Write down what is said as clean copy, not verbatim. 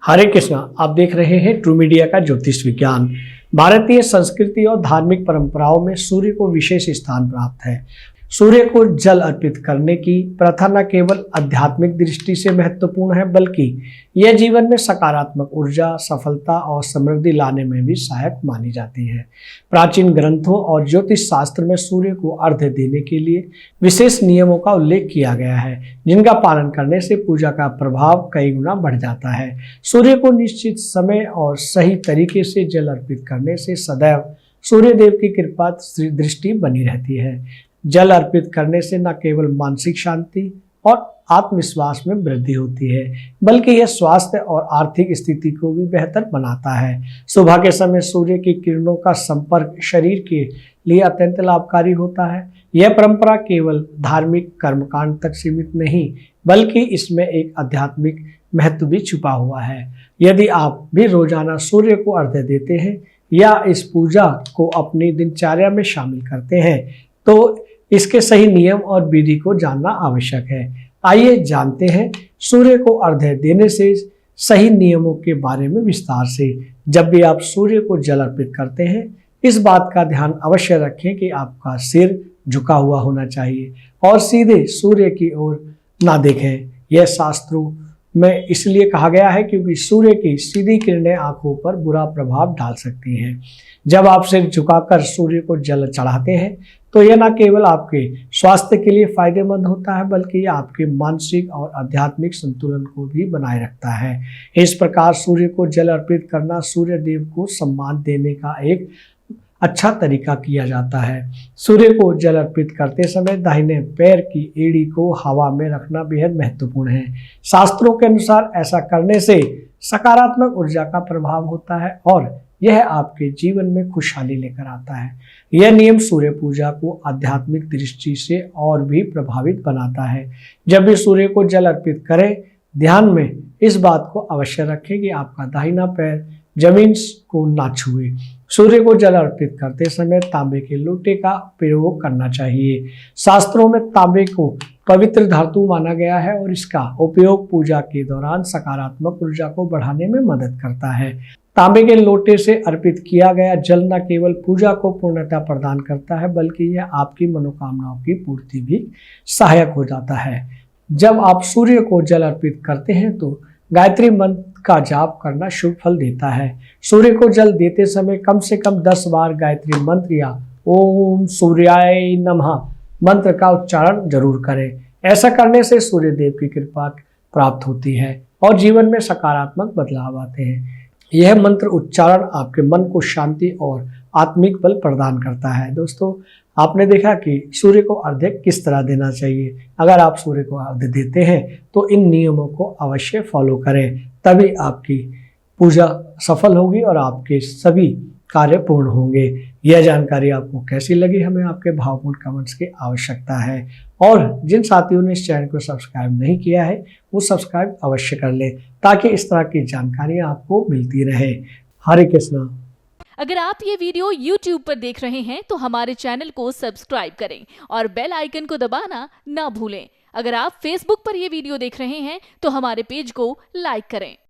हरे कृष्णा। आप देख रहे हैं ट्रू मीडिया का ज्योतिष विज्ञान। भारतीय संस्कृति और धार्मिक परंपराओं में सूर्य को विशेष स्थान प्राप्त है। सूर्य को जल अर्पित करने की प्रथा न केवल आध्यात्मिक दृष्टि से महत्वपूर्ण है, बल्कि यह जीवन में सकारात्मक ऊर्जा, सफलता और समृद्धि लाने में भी सहायक मानी जाती है। प्राचीन ग्रंथों और ज्योतिष शास्त्र में सूर्य को अर्घ्य देने के लिए विशेष नियमों का उल्लेख किया गया है, जिनका पालन करने से पूजा का प्रभाव कई गुना बढ़ जाता है। सूर्य को निश्चित समय और सही तरीके से जल अर्पित करने से सदैव सूर्य देव की कृपा दृष्टि बनी रहती है। जल अर्पित करने से न केवल मानसिक शांति और आत्मविश्वास में वृद्धि होती है, बल्कि यह स्वास्थ्य और आर्थिक स्थिति को भी बेहतर बनाता है। सुबह के समय सूर्य की किरणों का संपर्क शरीर के लिए अत्यंत लाभकारी होता है। यह परंपरा केवल धार्मिक कर्मकांड तक सीमित नहीं, बल्कि इसमें एक आध्यात्मिक महत्व भी छुपा हुआ है। यदि आप भी रोजाना सूर्य को अर्घ्य देते हैं या इस पूजा को अपनी दिनचर्या में शामिल करते हैं, तो इसके सही नियम और विधि को जानना आवश्यक है। आइए जानते हैं सूर्य को अर्घ्य देने से सही नियमों के बारे में विस्तार से। जब भी आप सूर्य को जल अर्पित करते हैं, इस बात का ध्यान अवश्य रखें कि आपका सिर झुका हुआ होना चाहिए और सीधे सूर्य की ओर ना देखें। यह शास्त्रों में इसलिए कहा गया है क्योंकि सूर्य की सीधी किरणें आंखों पर बुरा प्रभाव डाल सकती हैं। जब आप सिर झुकाकर सूर्य को जल चढ़ाते हैं, तो यह न केवल आपके स्वास्थ्य के लिए फायदेमंद होता है, बल्कि यह आपके मानसिक और आध्यात्मिक संतुलन को भी बनाए रखता है। इस प्रकार सूर्य को जल अर्पित करना सूर्य देव को सम्मान देने का एक अच्छा तरीका किया जाता है। सूर्य को जल अर्पित करते समय दाहिने पैर की एड़ी को हवा में रखना बेहद महत्वपूर्ण है। शास्त्रों के अनुसार ऐसा करने से सकारात्मक ऊर्जा का प्रभाव होता है और यह आपके जीवन में खुशहाली लेकर आता है। यह नियम सूर्य पूजा को आध्यात्मिक दृष्टि से और भी प्रभावित बनाता है। जब भी सूर्य को जल अर्पित करें, ध्यान में इस बात को अवश्य रखें कि आपका दाहिना पैर जमीन को ना छुए। सूर्य को जल अर्पित करते समय तांबे के लोटे का प्रयोग करना चाहिए। शास्त्रों में तांबे को पवित्र धातु माना गया है और इसका उपयोग पूजा के दौरान सकारात्मक ऊर्जा को बढ़ाने में मदद करता है। तांबे के लोटे से अर्पित किया गया जल न केवल पूजा को पूर्णता प्रदान करता है, बल्कि यह आपकी मनोकामनाओं की पूर्ति भी सहायक हो जाता है। जब आप सूर्य को जल अर्पित करते हैं तो गायत्री मंत्र का जाप करना शुभ फल देता है। सूर्य को जल देते समय कम से कम 10 बार गायत्री मंत्र या ओम सूर्याय नमः मंत्र का उच्चारण जरूर करें। ऐसा करने से सूर्य देव की कृपा प्राप्त होती है और जीवन में सकारात्मक बदलाव आते हैं। यह मंत्र उच्चारण आपके मन को शांति और आत्मिक बल प्रदान करता है। दोस्तों, आपने देखा कि सूर्य को अर्घ्य किस तरह देना चाहिए। अगर आप सूर्य को अर्घ्य देते हैं तो इन नियमों को अवश्य फॉलो करें, तभी आपकी पूजा सफल होगी और आपके सभी कार्य पूर्ण होंगे। यह जानकारी आपको कैसी लगी, हमें आपके भावपूर्ण कमेंट्स की आवश्यकता है। और जिन साथियों ने इस चैनल को सब्सक्राइब नहीं किया है, वो सब्सक्राइब अवश्य कर लें, ताकि इस तरह की जानकारी आपको मिलती रहे। हरे कृष्णा। अगर आप ये वीडियो YouTube पर देख रहे हैं तो हमारे चैनल को सब्सक्राइब करें और बेल आइकन को दबाना ना भूलें। अगर आप Facebook पर ये वीडियो देख रहे हैं तो हमारे पेज को लाइक करें।